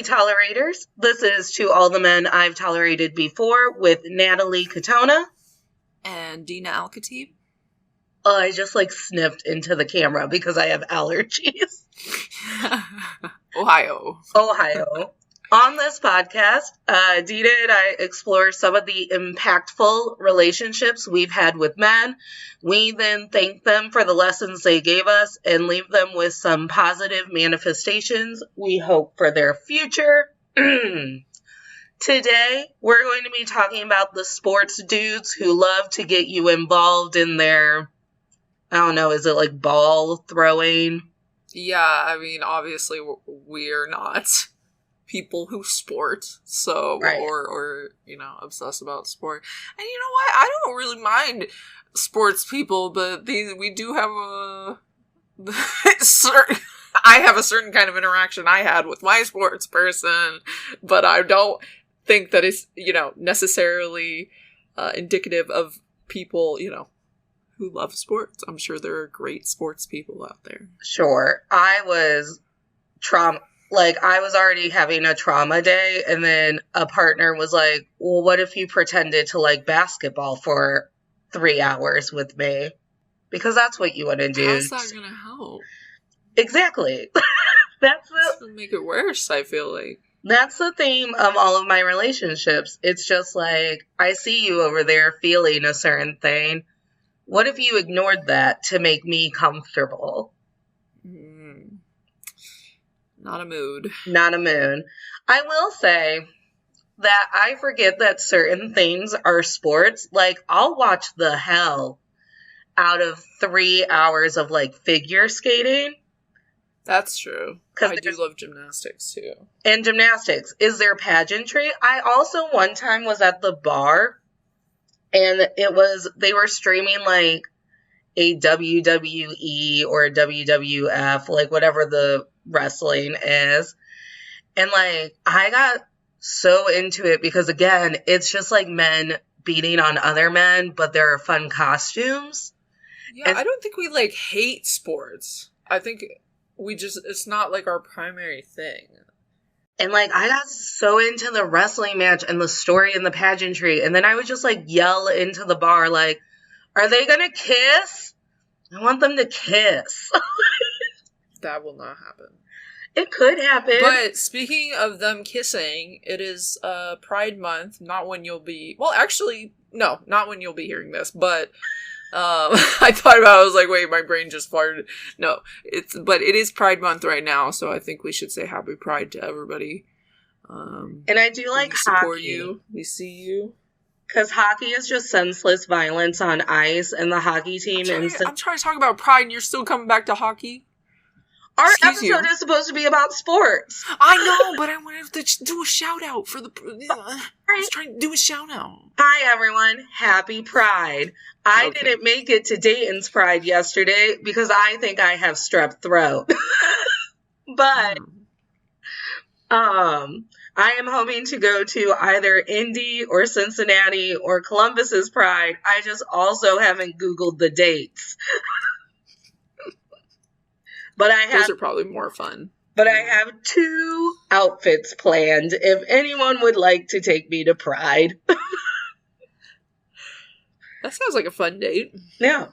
Tolerators. This is To All the Men I've Tolerated Before with Natalie Katona. And Dina Al-Khatib. I just sniffed into the camera because I have allergies. Ohio. On this podcast, Dina and I explore some of the impactful relationships we've had with men. We then thank them for the lessons they gave us and leave them with some positive manifestations we hope for their future. Today, we're going to be talking about the sports dudes who love to get you involved in their, I don't know, is it ball throwing? Yeah, I mean, obviously we're not people who sport, so right. or obsess about sport. And you know what? I don't really mind sports people, but we do have I have a certain kind of interaction I had with my sports person, but I don't think that it's necessarily indicative of people who love sports. I'm sure there are great sports people out there. Sure. I was I was already having a trauma day, and then a partner was like, well, what if you pretended to like basketball for 3 hours with me? Because that's what you want to do. How's that going to help? Exactly. That's going to make it worse, I feel like. That's the theme of all of my relationships. It's just I see you over there feeling a certain thing. What if you ignored that to make me comfortable? Not a mood. Not a mood. I will say that I forget that certain things are sports. I'll watch the hell out of 3 hours of figure skating. That's true. I do love gymnastics too. And gymnastics. Is there pageantry? I also one time was at the bar, and they were streaming a WWE or a WWF, whatever the wrestling is. And I got so into it because, again, it's just men beating on other men, but there are fun costumes. Yeah, I don't think we hate sports. I think it's not our primary thing. And I got so into the wrestling match and the story and the pageantry, and then I would just yell into the bar are they gonna kiss? I want them to kiss. That will not happen. It could happen. But speaking of them kissing, it is Pride Month, not when you'll be... Well, actually, no, not when you'll be hearing this, but I thought about it, I was wait, my brain just farted. No, but it is Pride Month right now, so I think we should say Happy Pride to everybody. And I do like we support hockey. You. We see you. Because hockey is just senseless violence on ice, and the hockey team... I'm trying to talk about Pride, and you're still coming back to hockey? Our episode is supposed to be about sports. I know, but I wanted to do a shout-out for the... I was trying to do a shout-out. Hi, everyone. Happy Pride. I didn't make it to Dayton's Pride yesterday because I think I have strep throat. But... I am hoping to go to either Indy or Cincinnati or Columbus's Pride. I just also haven't Googled the dates. But those are probably more fun. But I have 2 outfits planned if anyone would like to take me to Pride. That sounds like a fun date. Yeah.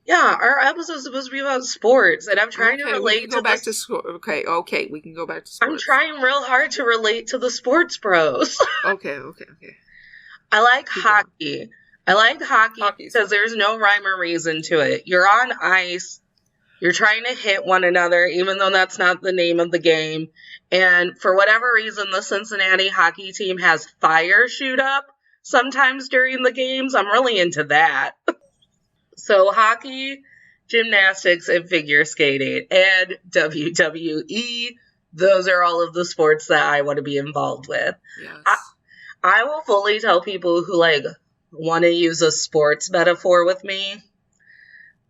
Yeah, our episode is supposed to be about sports, and I'm trying to relate to back to school. Okay, we can go back to sports. I'm trying real hard to relate to the sports bros. Okay. I like hockey. I like hockey because there's no rhyme or reason to it. You're on ice. You're trying to hit one another, even though that's not the name of the game. And for whatever reason, the Cincinnati hockey team has fire shoot up sometimes during the games. I'm really into that. So hockey, gymnastics, and figure skating, and WWE. Those are all of the sports that I want to be involved with. Yes. I will fully tell people who want to use a sports metaphor with me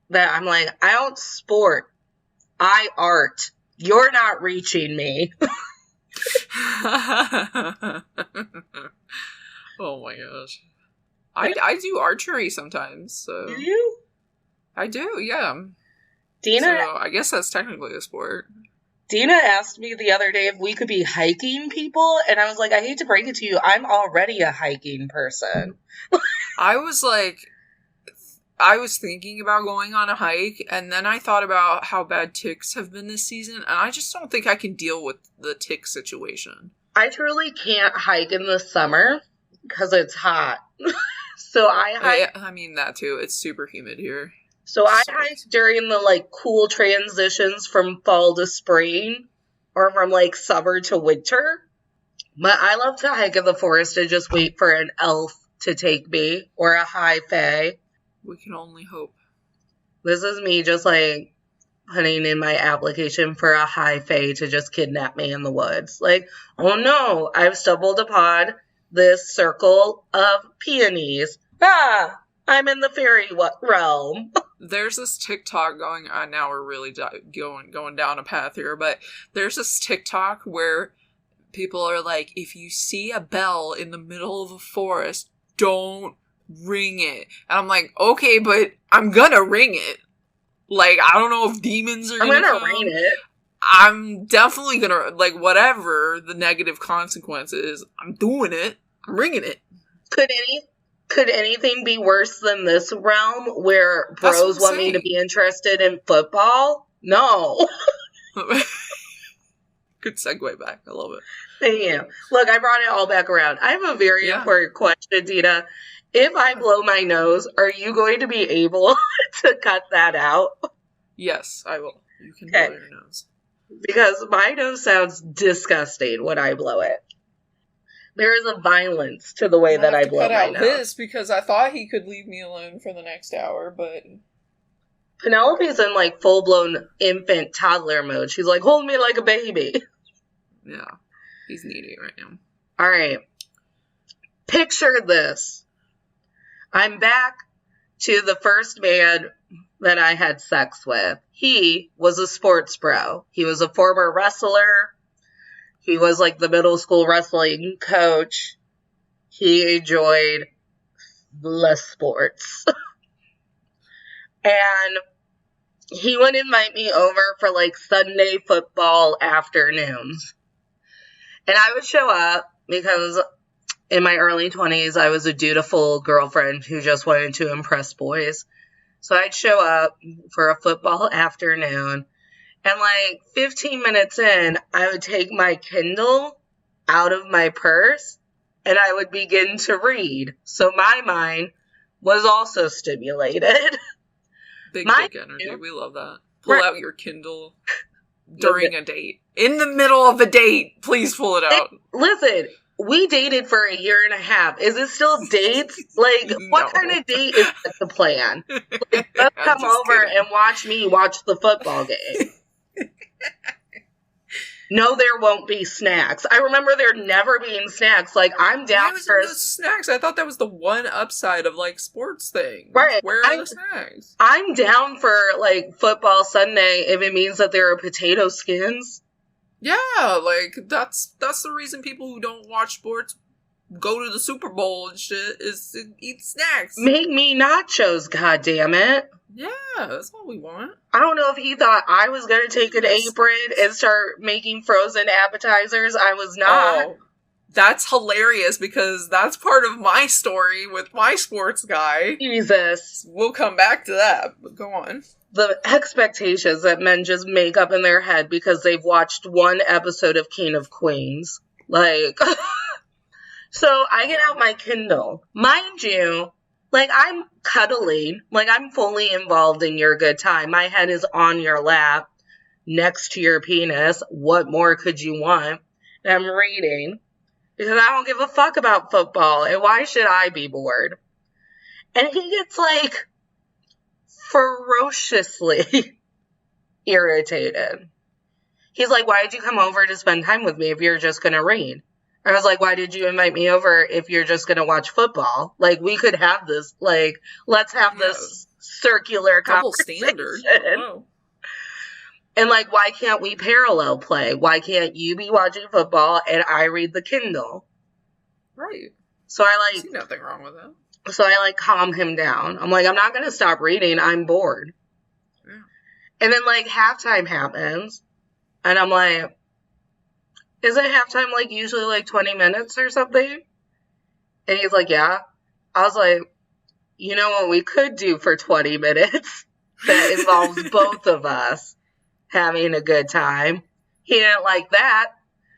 that I'm I don't sport. I art. You're not reaching me. Oh my gosh. I do archery sometimes. So. Do you? I do, yeah. Dina? So I guess that's technically a sport. Dina asked me the other day if we could be hiking people, and I was like, I hate to break it to you, I'm already a hiking person. I was thinking about going on a hike, and then I thought about how bad ticks have been this season, and I just don't think I can deal with the tick situation. I truly can't hike in the summer because it's hot. So I hike. I mean, that too. It's super humid here. So I hike during the, like, cool transitions from fall to spring, or from, like, summer to winter. But I love to hike in the forest and just wait for an elf to take me, or a high fae. We can only hope. This is me just, like, putting in my application for a high fae to just kidnap me in the woods. Like, oh no, I've stumbled upon this circle of peonies. Ah, I'm in the fairy realm. There's this TikTok going on. Now we're really going down a path here, but there's this TikTok where people are like, if you see a bell in the middle of a forest, don't ring it. And I'm like, okay, but I'm gonna ring it. Like, I don't know if demons are gonna ring it. I'm definitely gonna, like, whatever the negative consequences, I'm doing it. I'm ringing it. Could anything be worse than this realm where bros want me to be interested in football? No. Good segue back. I love it. Thank you. Look, I brought it all back around. I have a very important question, Dina. If I blow my nose, are you going to be able to cut that out? Yes, I will. You can blow your nose. Because my nose sounds disgusting when I blow it. There is a violence to the way that I blow my nose. Cut out this because I thought he could leave me alone for the next hour, but Penelope's in, like, full-blown infant toddler mode. She's like, hold me like a baby. Yeah, he's needy right now. All right. Picture this. I'm back to the first man that I had sex with. He was a sports bro. He was a former wrestler. He was, like, the middle school wrestling coach. He enjoyed the sports. And he would invite me over for, like, Sunday football afternoons. And I would show up because in my early 20s, I was a dutiful girlfriend who just wanted to impress boys. So I'd show up for a football afternoon. And, like, 15 minutes in, I would take my Kindle out of my purse, and I would begin to read. So my mind was also stimulated. Big dick energy. We love that. Pull out your Kindle during a date. In the middle of a date, please pull it out. Listen, we dated for a year and a half. Is it still dates? Like, what kind of date is that to plan? Like, let's come over and watch me watch the football game. No, there won't be snacks. I remember there never being snacks. Like, I'm down for snacks. I thought that was the one upside of, like, sports things. Right. Where are the snacks? I'm down for, like, football Sunday if it means that there are potato skins. Yeah, like, that's the reason people who don't watch sports go to the Super Bowl and shit, is to eat snacks. Make me nachos, goddammit. Yeah, that's all we want. I don't know if he thought I was going to take an apron and start making frozen appetizers. I was not. Oh, that's hilarious because that's part of my story with my sports guy. Jesus. We'll come back to that, but go on. The expectations that men just make up in their head because they've watched one episode of King of Queens. Like, so I get out my Kindle. Mind you, like, I'm cuddling. Like, I'm fully involved in your good time. My head is on your lap, next to your penis. What more could you want? And I'm reading. Because I don't give a fuck about football. And why should I be bored? And he gets, like, ferociously irritated. He's like, why did you come over to spend time with me if you're just going to read? I was like, why did you invite me over if you're just going to watch football? Like, we could have this, like, let's have this circular conversation. Standard. Oh. And, like, why can't we parallel play? Why can't you be watching football and I read the Kindle? Right. So I, like... see nothing wrong with that. So I, like, calm him down. I'm like, I'm not going to stop reading. I'm bored. Yeah. And then, like, halftime happens. And I'm like, isn't halftime like usually like 20 minutes or something? And he's like, yeah. I was like, you know what we could do for 20 minutes that involves both of us having a good time? He didn't like that.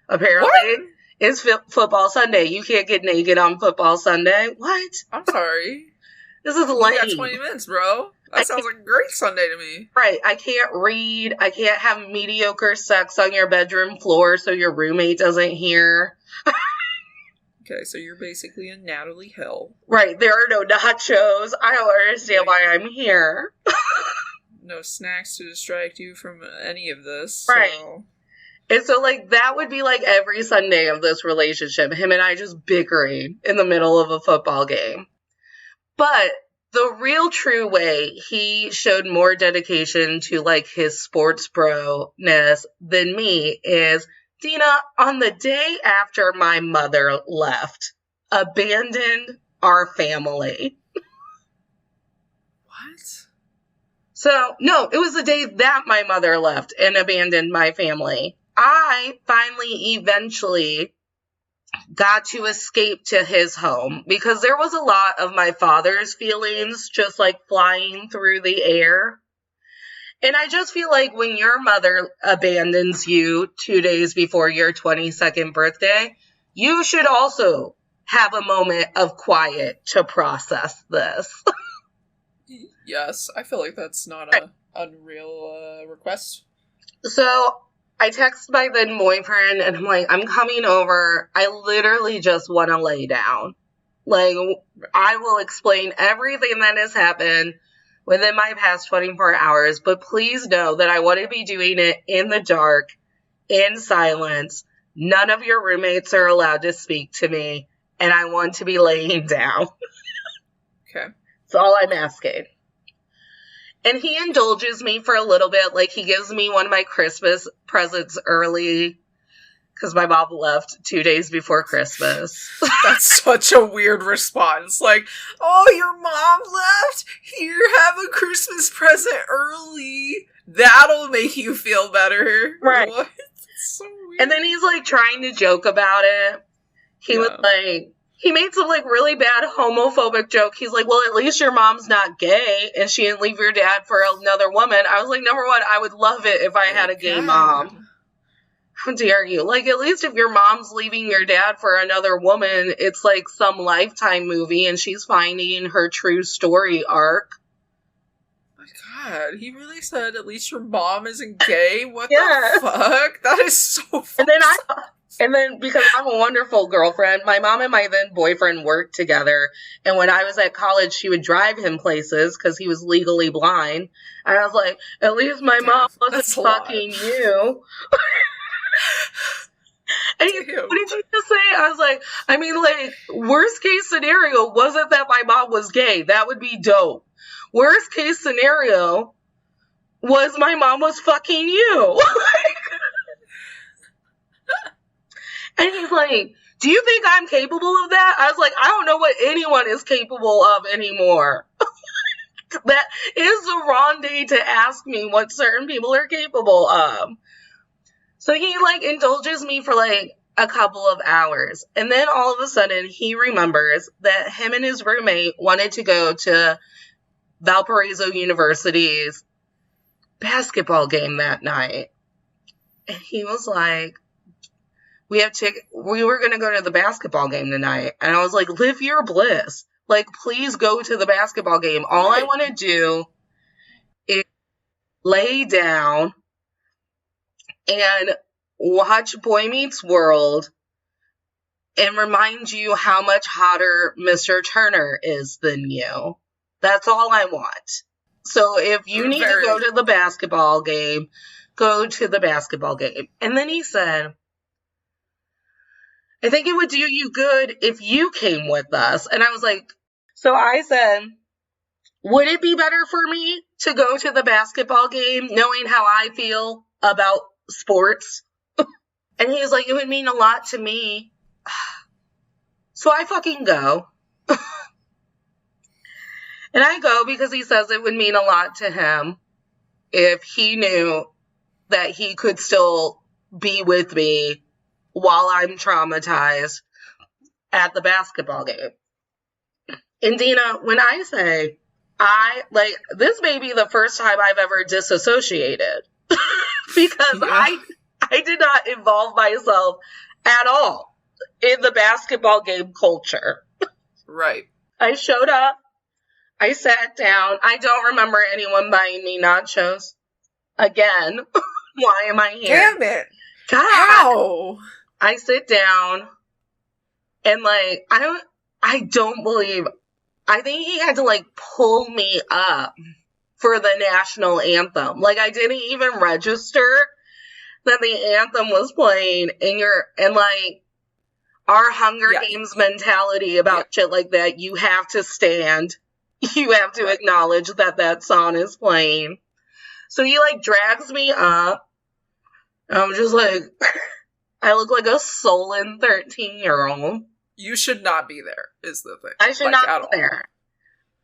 Apparently, What? it's football Sunday. You can't get naked on football Sunday. What? I'm sorry. This is You lame. got 20 minutes, bro. That sounds like a great Sunday to me. Right. I can't read. I can't have mediocre sex on your bedroom floor so your roommate doesn't hear. Okay, so you're basically a Natalie Hill. Right. There are no nachos. I don't understand why I'm here. No snacks to distract you from any of this. Right. So. And so, like, that would be like every Sunday of this relationship. Him and I just bickering in the middle of a football game. But the real true way he showed more dedication to, like, his sports bro-ness than me is, Dina, on the day after my mother left, abandoned our family. What? So, no, it was the day that my mother left and abandoned my family. I finally, eventually got to escape to his home because there was a lot of my father's feelings just like flying through the air. And I just feel like when your mother abandons you 2 days before your 22nd birthday, you should also have a moment of quiet to process this. Yes, I feel like that's not an unreal request. So I text my then boyfriend and I'm like, I'm coming over. I literally just want to lay down. Like, I will explain everything that has happened within my past 24 hours, but please know that I want to be doing it in the dark, in silence. None of your roommates are allowed to speak to me, and I want to be laying down. Okay. That's all I'm asking. And he indulges me for a little bit. Like, he gives me one of my Christmas presents early because my mom left 2 days before Christmas. That's such a weird response. Like, oh, your mom left? Here, have a Christmas present early. That'll make you feel better. Right. What? That's so weird. And then he's, like, trying to joke about it. He was like, he made some, like, really bad homophobic joke. He's like, well, at least your mom's not gay and she didn't leave your dad for another woman. I was like, number one, I would love it if I had a gay mom. How dare you? Like, at least if your mom's leaving your dad for another woman, it's like some Lifetime movie and she's finding her true story arc. My God, he really said at least your mom isn't gay? What the fuck? That is so funny. And then because I'm a wonderful girlfriend, my mom and my then boyfriend worked together. And when I was at college, she would drive him places because he was legally blind. And I was like, at least my mom wasn't fucking you. And what did you just say? I was like, I mean, like, worst case scenario wasn't that my mom was gay. That would be dope. Worst case scenario was my mom was fucking you. And he's like, do you think I'm capable of that? I was like, I don't know what anyone is capable of anymore. That is the wrong day to ask me what certain people are capable of. So he, like, indulges me for, like, a couple of hours. And then all of a sudden, he remembers that him and his roommate wanted to go to Valparaiso University's basketball game that night. And he was like, we were going to go to the basketball game tonight. And I was like, live your bliss. Like, please go to the basketball game. All I want to do is lay down and watch Boy Meets World and remind you how much hotter Mr. Turner is than you. That's all I want. So if you need to go to the basketball game, go to the basketball game. And then he said, I think it would do you good if you came with us. And I was like, so I said, would it be better for me to go to the basketball game knowing how I feel about sports? And he was like, it would mean a lot to me. So I fucking go. And I go because he says it would mean a lot to him if he knew that he could still be with me while I'm traumatized at the basketball game. And Dina, when I say this may be the first time I've ever disassociated because I did not involve myself at all in the basketball game culture. Right. I showed up. I sat down. I don't remember anyone buying me nachos. Again, why am I here? Damn it. God. How? I sit down and I don't believe, I think he had to pull me up for the national anthem. Like, I didn't even register that the anthem was playing and our Hunger Games mentality about shit like that, you have to stand. You have to acknowledge that song is playing. So he drags me up. I'm just I look like a sullen 13-year-old. You should not be there, is the thing. I should not be there.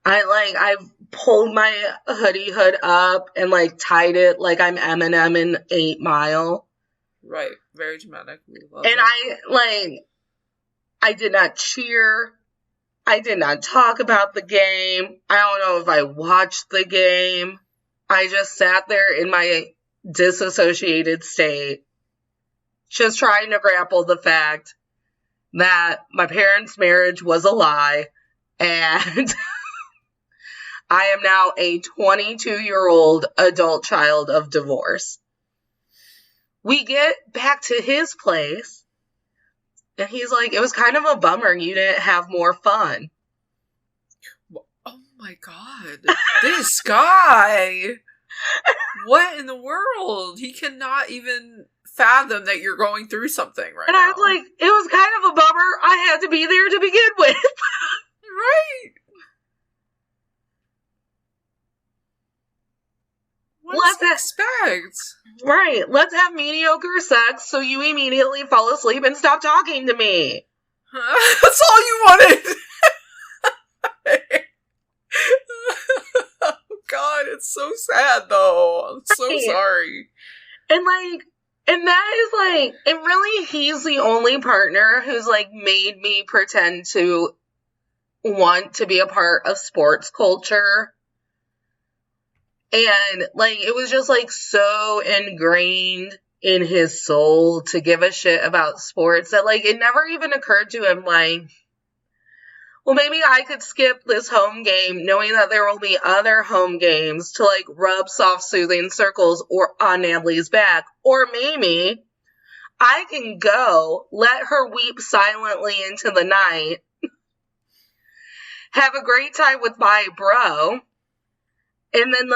I pulled my hoodie hood up and tied it like I'm Eminem in 8 Mile. Right. Very dramatic. And I did not cheer. I did not talk about the game. I don't know if I watched the game. I just sat there in my disassociated state, just trying to grapple the fact that my parents' marriage was a lie, and I am now a 22-year-old adult child of divorce. We get back to his place, and he's like, it was kind of a bummer you didn't have more fun. Oh my God. This guy! What in the world? He cannot even fathom that you're going through something right now. And I was like, it was kind of a bummer. I had to be there to begin with. Right. What do you expect? Right. Let's have mediocre sex so you immediately fall asleep and stop talking to me. That's all you wanted. Oh God, it's so sad though. I'm so sorry. And and that is and really he's the only partner who's made me pretend to want to be a part of sports culture. And it was just so ingrained in his soul to give a shit about sports that it never even occurred to him well, maybe I could skip this home game knowing that there will be other home games to rub soft soothing circles or on Natalie's back. Or maybe I can go, let her weep silently into the night, have a great time with my bro, and then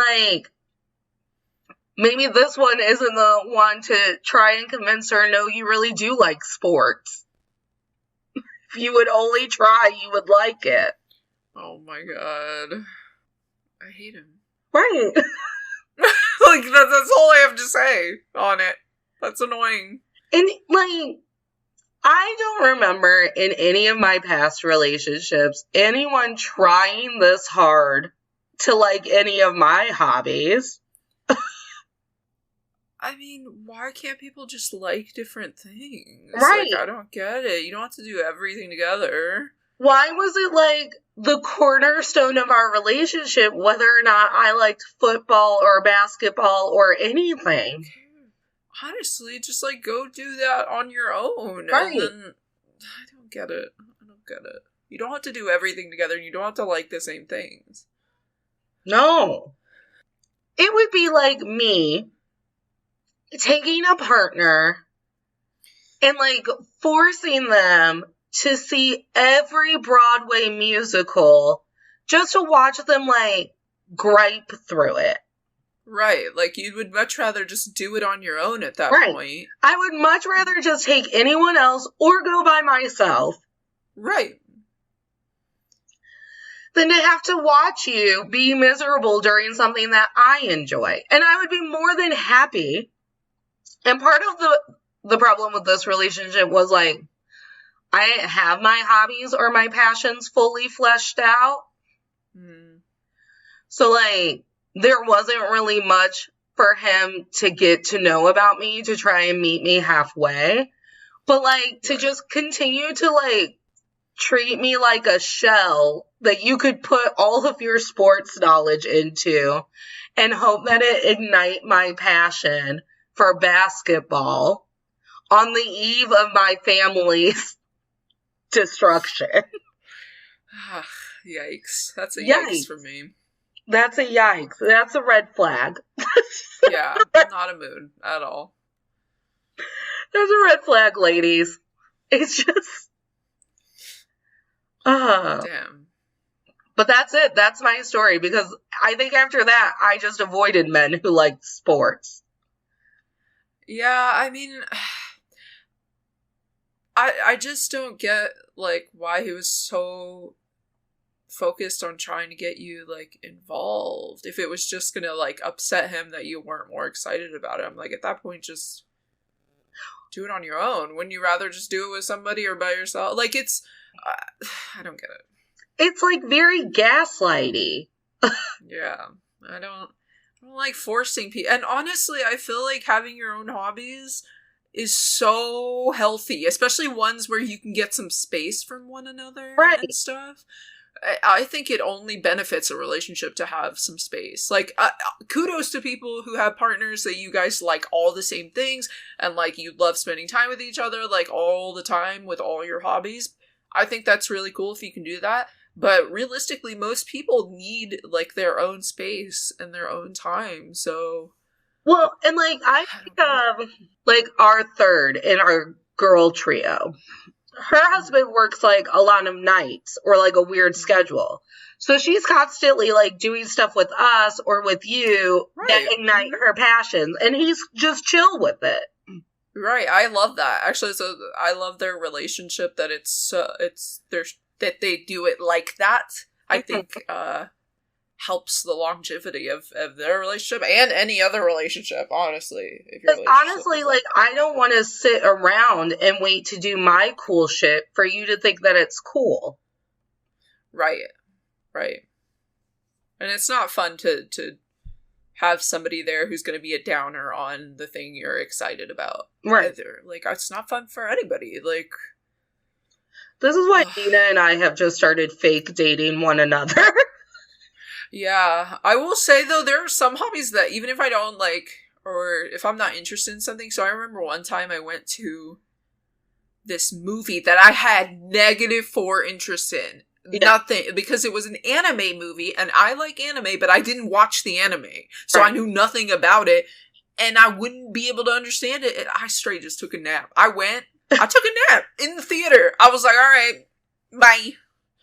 maybe this one isn't the one to try and convince her, no, you really do like sports. If you would only try, you would like it. Oh my God. I hate him. Right. That's all I have to say on it. That's annoying. And I don't remember in any of my past relationships anyone trying this hard to like any of my hobbies. I mean, why can't people just like different things? Right. I don't get it. You don't have to do everything together. Why was it the cornerstone of our relationship whether or not I liked football or basketball or anything? Honestly, just go do that on your own. Right. And then, I don't get it. You don't have to do everything together, and you don't have to like the same things. No. It would be like me taking a partner and forcing them to see every Broadway musical just to watch them gripe through it. Right, you would much rather just do it on your own at that point. I would much rather just take anyone else or go by myself. Right. Than to have to watch you be miserable during something that I enjoy. And I would be more than happy. And part of the problem with this relationship was I didn't have my hobbies or my passions fully fleshed out. So there wasn't really much for him to get to know about me, to try and meet me halfway. But, like, to just continue to, like, treat me like a shell that you could put all of your sports knowledge into and hope that it ignite my passion for basketball on the eve of my family's destruction. Yikes. That's a yikes for me. That's a yikes. That's a red flag. Yeah, not a mood at all. That's a red flag, ladies. It's just... Damn. But that's it. That's my story, because I think after that, I just avoided men who liked sports. Yeah, I mean... I just don't get, like, why he was so focused on trying to get you, like, involved. If it was just gonna, like, upset him that you weren't more excited about it, I'm like, at that point, just do it on your own. Wouldn't you rather just do it with somebody or by yourself? Like, it's... I don't get it. It's, like, very gaslighty. Yeah. I don't like forcing people. And honestly, I feel like having your own hobbies is so healthy, especially ones where you can get some space from one another and stuff. I think it only benefits a relationship to have some space. Like, kudos to people who have partners that you guys like all the same things and, like, you love spending time with each other, like, all the time with all your hobbies. I think that's really cool if you can do that. But realistically, most people need, like, their own space and their own time, so... Well, and, like, I think of, like, our third in our girl trio. Her husband works, like, a lot of nights or, like, a weird schedule. So she's constantly, like, doing stuff with us or with you that ignite her passions. And he's just chill with it. Right, I love that. Actually, so I love their relationship, that that they do it like that. I think, helps the longevity of their relationship and any other relationship, honestly. Because honestly, like, I don't want to sit around and wait to do my cool shit for you to think that it's cool. Right. And it's not fun to have somebody there who's going to be a downer on the thing you're excited about. Right. Either. Like, it's not fun for anybody. Like... This is why Dina and I have just started fake dating one another. Yeah, I will say, though, there are some hobbies that even if I don't like, or if I'm not interested in something, so I remember one time I went to this movie that I had -4 interest in. Yeah. Nothing, because it was an anime movie, and I like anime, but I didn't watch the anime, so I knew nothing about it, and I wouldn't be able to understand it, and I straight just took a nap. I took a nap in the theater. I was like, alright, bye.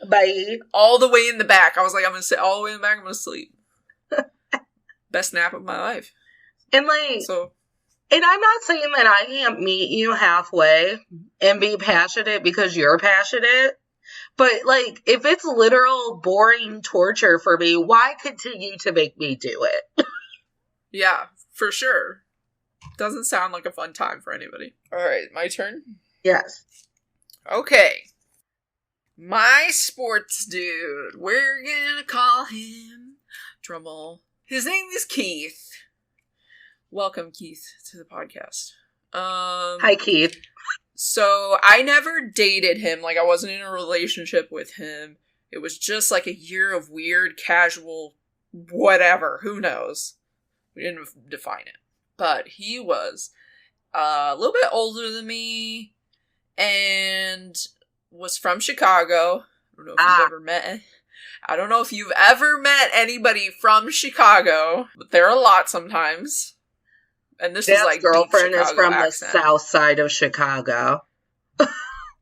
Bye. All the way in the back. I was like, I'm going to sit all the way in the back. I'm going to sleep. Best nap of my life. And, like, and I'm not saying that I can't meet you halfway and be passionate because you're passionate. But, like, if it's literal boring torture for me, why continue to make me do it? Yeah, for sure. Doesn't sound like a fun time for anybody. Alright, my turn? Yes. Okay. My sports dude. We're gonna call him... Drumroll. His name is Keith. Welcome, Keith, to the podcast. Hi, Keith. So, I never dated him. Like, I wasn't in a relationship with him. It was just like a year of weird, casual, whatever. Who knows? We didn't define it. But he was a little bit older than me and was from Chicago. I don't know if you've ever met anybody from Chicago, but there are a lot sometimes. And this is like girlfriend is from accent. The south side of Chicago.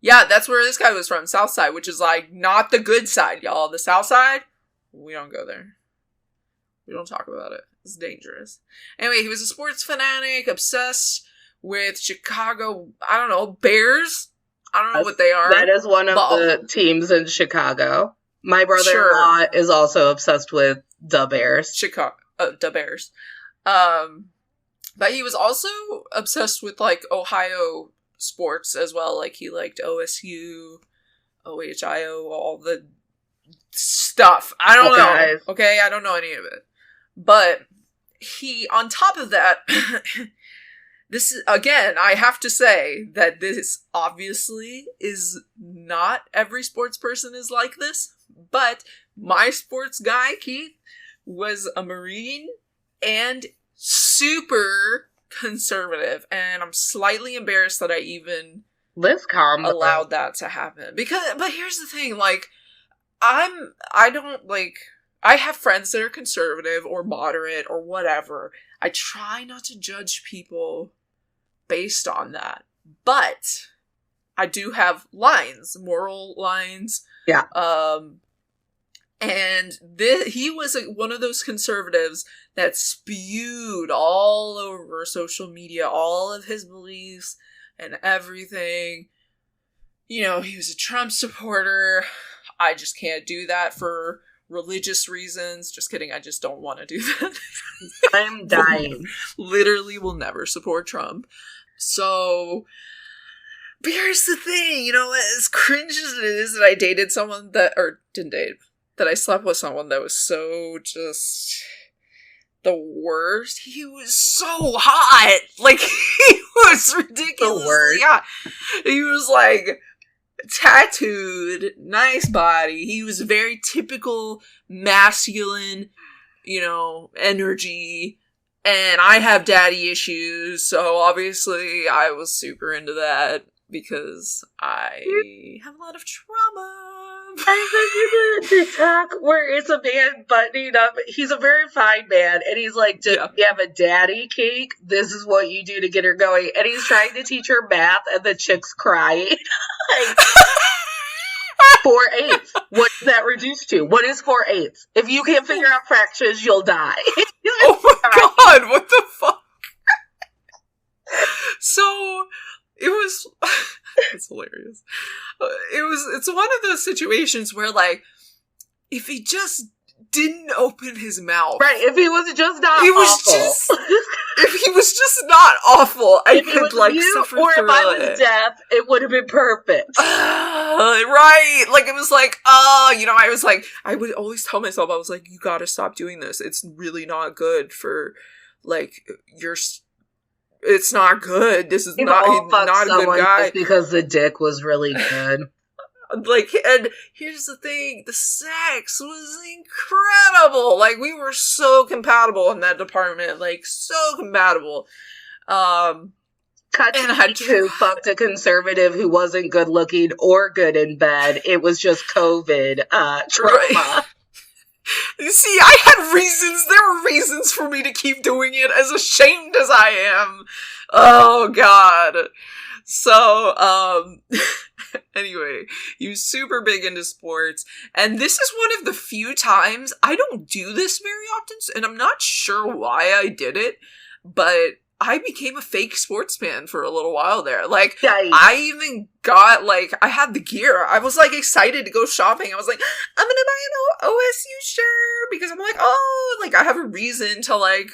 Yeah, that's where this guy was from, south side, which is like not the good side, y'all. The south side, we don't go there. We don't talk about it. It's dangerous. Anyway, he was a sports fanatic, obsessed with Chicago, I don't know, Bears? I don't know what they are. That is one of the teams in Chicago. My brother-in-law is also obsessed with the Bears. The Bears. But he was also obsessed with, like, Ohio sports as well. Like, he liked OSU, OHIO, all the stuff. I don't know. Okay, I don't know any of it. But he, on top of that, this is, again, I have to say that this obviously is not every sports person is like this, but my sports guy, Keith, was a Marine and super conservative, and I'm slightly embarrassed that I even allowed that to happen. But here's the thing, like, I have friends that are conservative or moderate or whatever. I try not to judge people based on that. But I do have lines, moral lines. Yeah. And he was one of those conservatives that spewed all over social media all of his beliefs and everything. You know, he was a Trump supporter. I just can't do that for religious reasons. Just kidding, I just don't want to do that. I'm dying. Literally will never support Trump. So, but here's the thing, you know, as cringe as it is that I dated someone that I slept with someone that was so just the worst. He was so hot. Like, he was ridiculously hot. He was like tattooed, nice body. He was very typical masculine, you know, energy. And I have daddy issues, so obviously I was super into that because I have a lot of trauma. I heard you did a TikTok where it's a man buttoning up. He's a very fine man, and he's like, "Do you have a daddy cake? This is what you do to get her going." And he's trying to teach her math, and the chick's crying. Like, 4/8. What is that reduced to? What is 4/8? If you can't figure out fractions, you'll die. Oh my god, what the fuck? So, it was... It's hilarious. It's one of those situations where, like, if he just didn't open his mouth. Right, if he was just not awful. If he was just not awful, I could, like, suffer or through if I was deaf, it would have been perfect. Right, like, it was like, you know, I was like, I would always tell myself, I was like, you gotta stop doing this. It's really not good for, like, it's not good. This is not a good guy. Because the dick was really good. Like, and here's the thing, the sex was incredible. Like, we were so compatible in that department. Like, so compatible. Cut to who fucked a conservative who wasn't good looking or good in bed. It was just COVID trauma. Right. You see, I had reasons. There were reasons for me to keep doing it, as ashamed as I am. Oh, God. So, anyway, he was super big into sports, and this is one of the few times, I don't do this very often, and I'm not sure why I did it, but I became a fake sports fan for a little while there. Like, yikes. I even got, like, I had the gear. I was, like, excited to go shopping. I was like, I'm gonna buy an OSU shirt, because I'm like, oh, like, I have a reason to, like,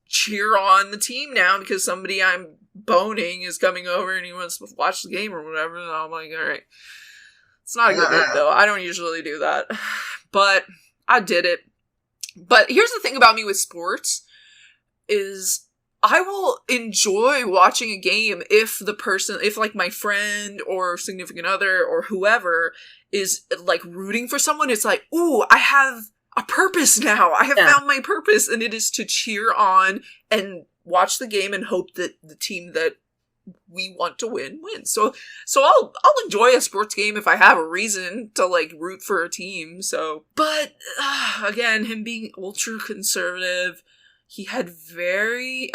cheer on the team now, because somebody I'm boning is coming over and he wants to watch the game or whatever, and I'm like, alright. It's not a good look, though. I don't usually do that. But I did it. But here's the thing about me with sports, is I will enjoy watching a game if like my friend or significant other or whoever is like rooting for someone. It's like, ooh, I have a purpose now. I have found my purpose, and it is to cheer on and watch the game and hope that the team that we want to win wins. So I'll enjoy a sports game if I have a reason to like root for a team. So, but again, him being ultra conservative, he had very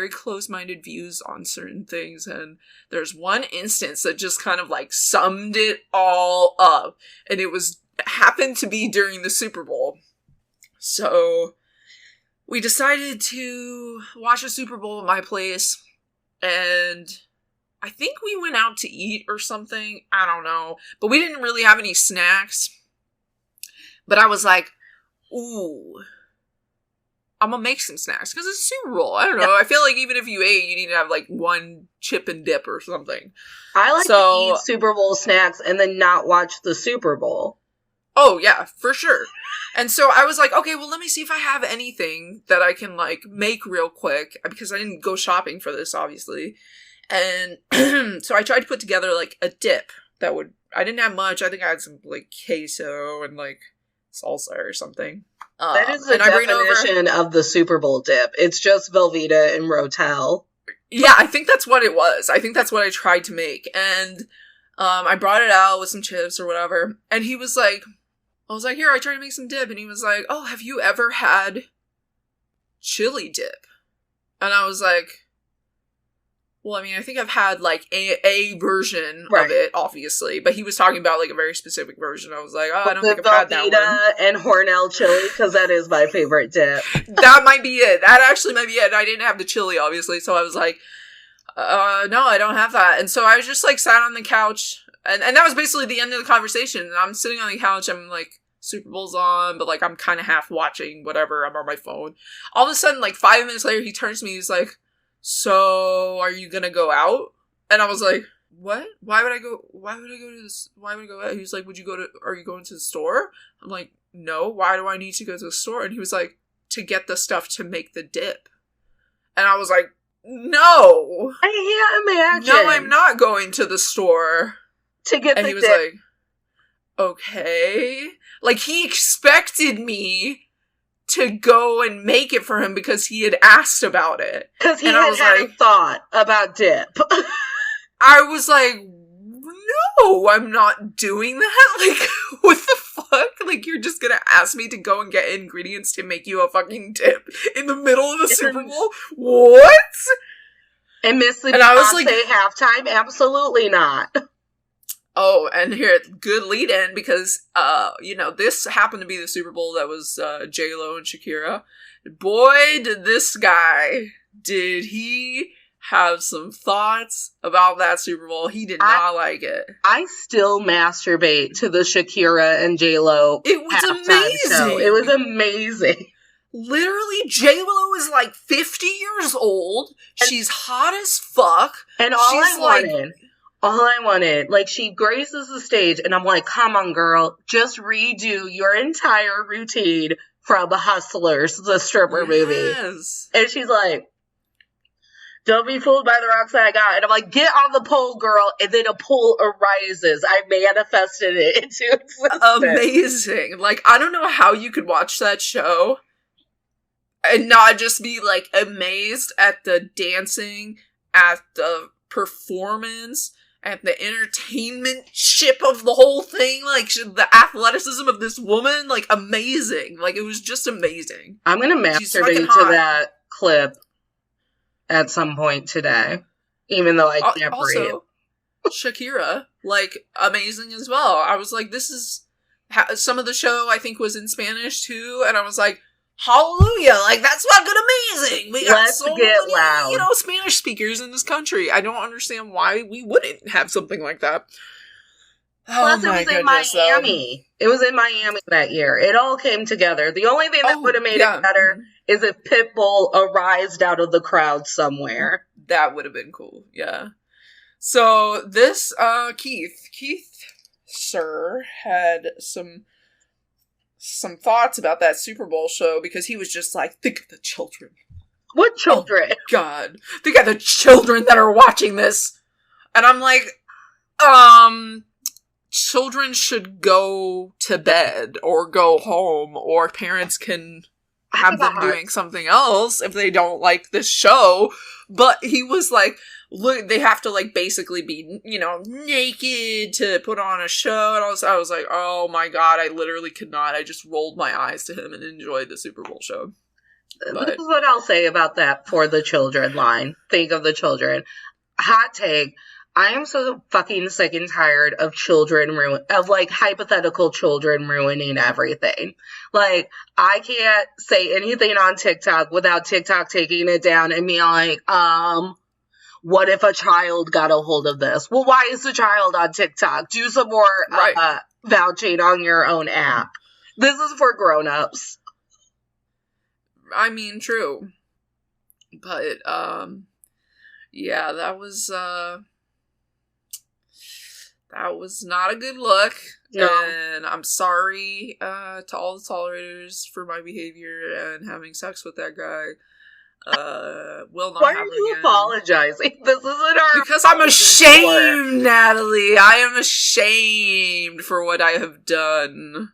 close-minded views on certain things, and there's one instance that just kind of like summed it all up, and it happened to be during the Super Bowl. So we decided to watch a Super Bowl at my place, and I think we went out to eat or something. I don't know, but we didn't really have any snacks. But I was like, ooh, I'm gonna make some snacks, because it's Super Bowl. I don't know. I feel like even if you ate, you need to have like one chip and dip or something. I like to eat Super Bowl snacks and then not watch the Super Bowl. Oh, yeah, for sure. And so I was like, okay, well, let me see if I have anything that I can, like, make real quick, because I didn't go shopping for this, obviously. And so I tried to put together, like, a dip that would, I didn't have much. I think I had some, like, queso and, like, salsa or something. That is the definition of the Super Bowl dip. It's just Velveeta and Rotel. Yeah, I think that's what it was. I think that's what I tried to make. And I brought it out with some chips or whatever. And he was like, I was like, here, I tried to make some dip. And he was like, oh, have you ever had chili dip? And I was like, well, I mean, I think I've had, like, a version of it, obviously. But he was talking about, like, a very specific version. I was like, oh, I don't think I've had that one. And Hormel chili, because that is my favorite dip. That might be it. That actually might be it. I didn't have the chili, obviously. So I was like, no, I don't have that. And so I was just, like, sat on the couch. And that was basically the end of the conversation. And I'm sitting on the couch. I'm, like, Super Bowl's on. But, like, I'm kind of half watching whatever. I'm on my phone. All of a sudden, like, 5 minutes later, he turns to me. He's like, so, are you gonna go out? And I was like, what? Why would I go to this? Why would I go out? He was like, are you going to the store? I'm like, no, why do I need to go to the store? And he was like, to get the stuff to make the dip. And I was like, no. I can't imagine. No, I'm not going to the store. To get the dip. And he was like, okay. Like, he expected me to go and make it for him because he had asked about it. Because he had a thought about dip. I was like, no, I'm not doing that. Like, what the fuck? Like, you're just gonna ask me to go and get ingredients to make you a fucking dip in the middle of the Super Bowl? What? And miss the Beyonce halftime? Absolutely not. Oh, and here, good lead-in, because, this happened to be the Super Bowl that was J-Lo and Shakira. Boy, did he have some thoughts about that Super Bowl. He did not like it. I still masturbate to the Shakira and J-Lo It was amazing. Show. It was amazing. Literally, J-Lo is like 50 years old. She's hot as fuck. And all I wanted, like, she graces the stage, and I'm like, come on, girl, just redo your entire routine from Hustlers, the stripper movie. And she's like, don't be fooled by the rocks that I got. And I'm like, get on the pole, girl, and then a pole arises. I manifested it into existence. Amazing. Like, I don't know how you could watch that show and not just be, like, amazed at the dancing, at the performance, at the entertainment-ship of the whole thing, like, the athleticism of this woman, like, amazing. Like, it was just amazing. I'm gonna masturbate to that clip at some point today, even though I can't breathe. Shakira, like, amazing as well. I was like, this is... some of the show, I think, was in Spanish, too, and I was like, hallelujah, like, that's fucking amazing. We got so many, loud. Spanish speakers in this country. I don't understand why we wouldn't have something like that. Plus, it was in Miami. It was in Miami that year. It all came together. The only thing that would have made it better is if Pitbull arised out of the crowd somewhere. That would have been cool, yeah. So, this, Keith, sir, had some thoughts about that Super Bowl show, because he was just like, think of the children. What children? Oh, God. Think of the children that are watching this. And I'm like, children should go to bed or go home, or parents can have them doing something else if they don't like this show. But he was like, look, they have to, like, basically be, naked to put on a show. And I was like, oh my God, I literally could not. I just rolled my eyes to him and enjoyed the Super Bowl show. But this is what I'll say about that for the children line. Think of the children. Hot take. I am so fucking sick and tired of hypothetical children ruining everything. Like, I can't say anything on TikTok without TikTok taking it down and being like, what if a child got a hold of this? Well, why is the child on TikTok? Do some more vouching on your own app. This is for grown-ups. I mean, true. But, yeah, that was That was not a good look. No. And I'm sorry to all the tolerators for my behavior and having sex with that guy. Will not Why happen are you again. apologizing? This isn't our Because I'm ashamed, Natalie. I am ashamed for what I have done.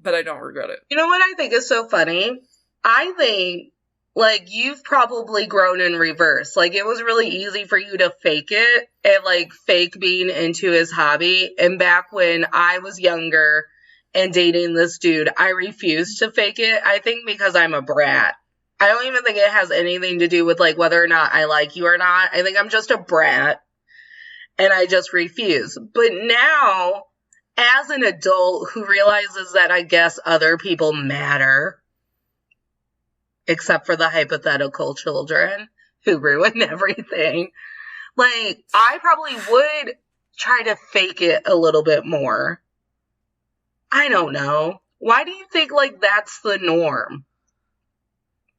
But I don't regret it. You know what I think is so funny? I think, like, you've probably grown in reverse. Like, it was really easy for you to fake it and, like, fake being into his hobby. And back when I was younger and dating this dude, I refused to fake it. I think because I'm a brat. I don't even think it has anything to do with, like, whether or not I like you or not. I think I'm just a brat. And I just refuse. But now, as an adult who realizes that I guess other people matter, except for the hypothetical children who ruin everything, like, I probably would try to fake it a little bit more. I don't know. Why do you think, like, that's the norm?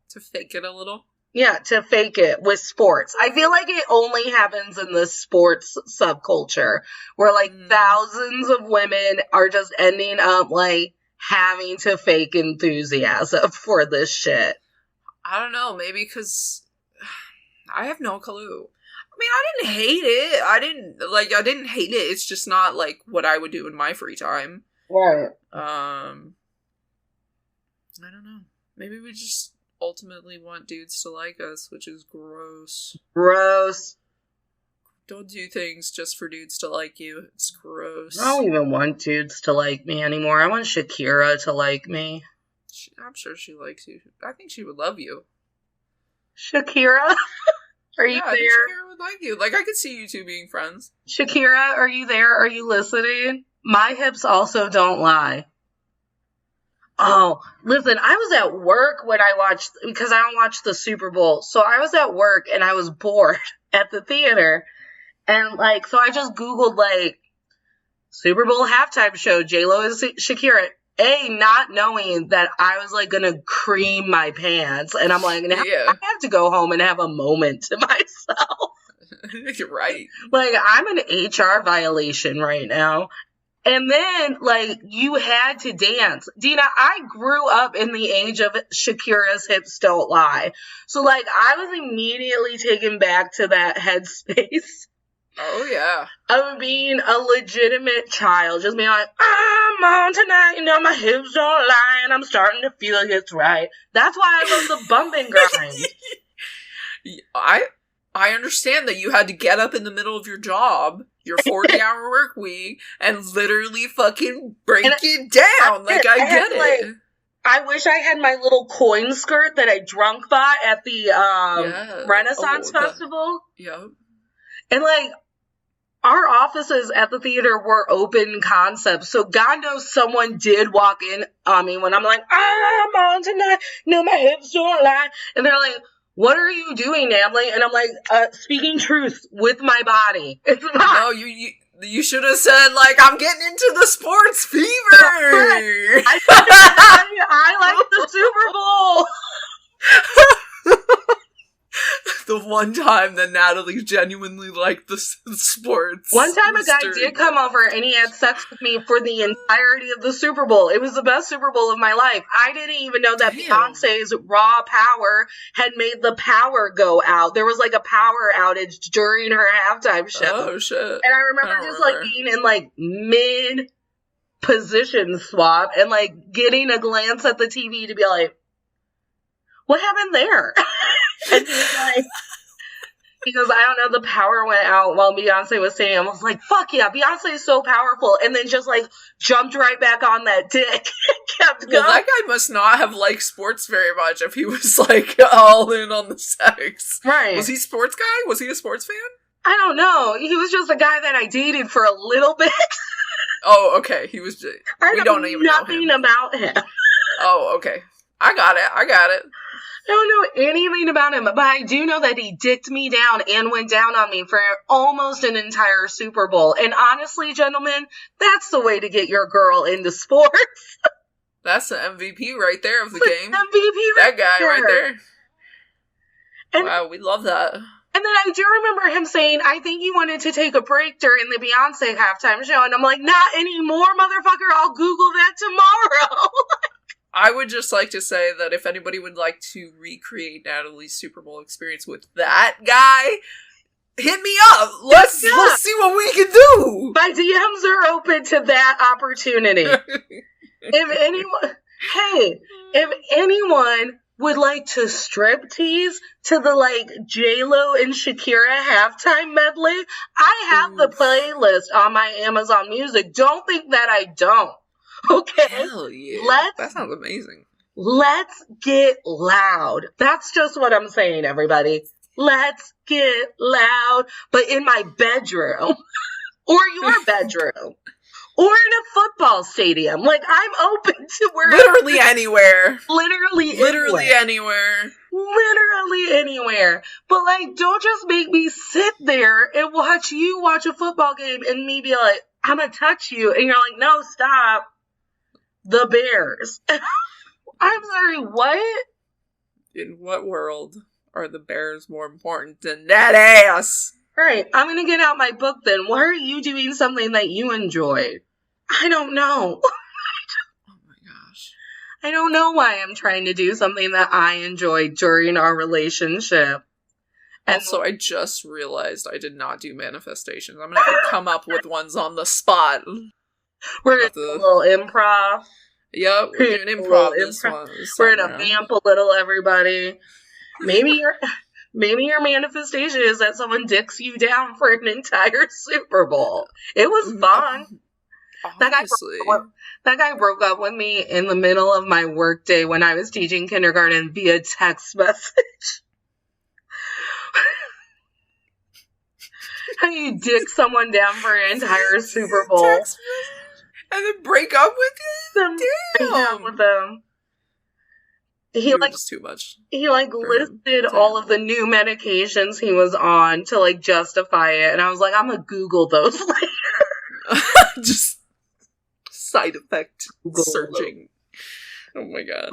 To fake it a little? Yeah, to fake it with sports. I feel like it only happens in the sports subculture where, like, thousands of women are just ending up, like, having to fake enthusiasm for this shit. I don't know. Maybe because I have no clue. I mean, I didn't hate it. I didn't hate it. It's just not, like, what I would do in my free time. Right. I don't know. Maybe we just ultimately want dudes to like us, which is gross. Gross. Don't do things just for dudes to like you. It's gross. I don't even want dudes to like me anymore. I want Shakira to like me. I'm sure she likes you. I think she would love you. Shakira? Are you there? I think Shakira would like you. Like, I could see you two being friends. Shakira, are you there? Are you listening? My hips also don't lie. Oh, listen, I was at work when I watched, because I don't watch the Super Bowl. So I was at work and I was bored at the theater. And, like, so I just Googled, like, Super Bowl halftime show, J-Lo and Shakira. Not knowing that I was, like, gonna cream my pants. And I'm like, now I have to go home and have a moment to myself. You're right. Like, I'm an HR violation right now. And then, like, you had to dance. Dina, I grew up in the age of Shakira's Hips Don't Lie. So, like, I was immediately taken back to that headspace. Oh, yeah. Of being a legitimate child. Just being like, I'm on tonight, you know, my hips don't lie, and I'm starting to feel it's right. That's why I love the bump and grind. I understand that you had to get up in the middle of your job, your 40-hour work week, and literally fucking break it down. I get it. Like, I wish I had my little coin skirt that I drunk bought at the Renaissance Festival. Yeah. And, like, our offices at the theater were open concepts, so God knows someone did walk in on me when I'm like, I'm on tonight, no, my hips don't lie. And they're like, what are you doing, Natalie? And I'm like, speaking truth with my body. It's not. No, you should have said, like, I'm getting into the sports fever. I like the Super Bowl. The one time that Natalie genuinely liked the sports. One time a guy did come over and he had sex with me for the entirety of the Super Bowl. It was the best Super Bowl of my life. I didn't even know that Beyonce's Raw Power had made the power go out. There was like a power outage during her halftime show. Oh, shit. And I remember like being in like mid position swap and like getting a glance at the TV to be like, what happened there? And he's like, he goes, I don't know, the power went out while Beyonce was singing. I was like, fuck yeah, Beyonce is so powerful. And then just like jumped right back on that dick and kept going. Well, that guy must not have liked sports very much if he was like all in on the sex. Right. Was he a sports guy? Was he a sports fan? I don't know. He was just a guy that I dated for a little bit. Oh, okay. He was just, we don't even know nothing about him. Oh, okay. I got it. I don't know anything about him, but I do know that he dicked me down and went down on me for almost an entire Super Bowl. And honestly, gentlemen, that's the way to get your girl into sports. That's the MVP right there of the game. MVP that guy there. right there. And, wow, we love that. And then then I do remember him saying, I think you wanted to take a break during the Beyonce halftime show. And I'm like, not anymore, motherfucker. I'll Google that tomorrow. I would just like to say that if anybody would like to recreate Natalie's Super Bowl experience with that guy, hit me up. Let's see what we can do. My DMs are open to that opportunity. If anyone would like to strip tease to the like J-Lo and Shakira halftime medley, I have the playlist on my Amazon Music. Don't think that I don't. Okay? Hell yeah. That sounds amazing. Let's get loud. That's just what I'm saying, everybody. Let's get loud. But in my bedroom. Or your bedroom. Or in a football stadium. Like, I'm open to where... Literally anywhere. Literally anywhere. Literally anywhere. But, like, don't just make me sit there and watch you watch a football game and me be like, I'm gonna touch you. And you're like, no, stop. The Bears. I'm sorry, what? In what world are the Bears more important than that ass? Right, I'm gonna get out my book then. Why are you doing something that you enjoyed? I don't know. Oh my gosh. I don't know why I'm trying to do something that I enjoyed during our relationship. And also, I just realized I did not do manifestations. I'm gonna have to come up with ones on the spot. We're gonna do a little improv. Yep, we're doing improv this one. We're gonna vamp a little, everybody. Maybe your manifestation is that someone dicks you down for an entire Super Bowl. It was fun. That guy broke up with me in the middle of my workday when I was teaching kindergarten via text message. How you dick someone down for an entire Super Bowl. And then break up with him? Damn. Break up with them. He like just too much. He like listed all of the new medications he was on to like justify it, and I was like, I'm gonna Google those later. Just side effect Google searching. Oh my god.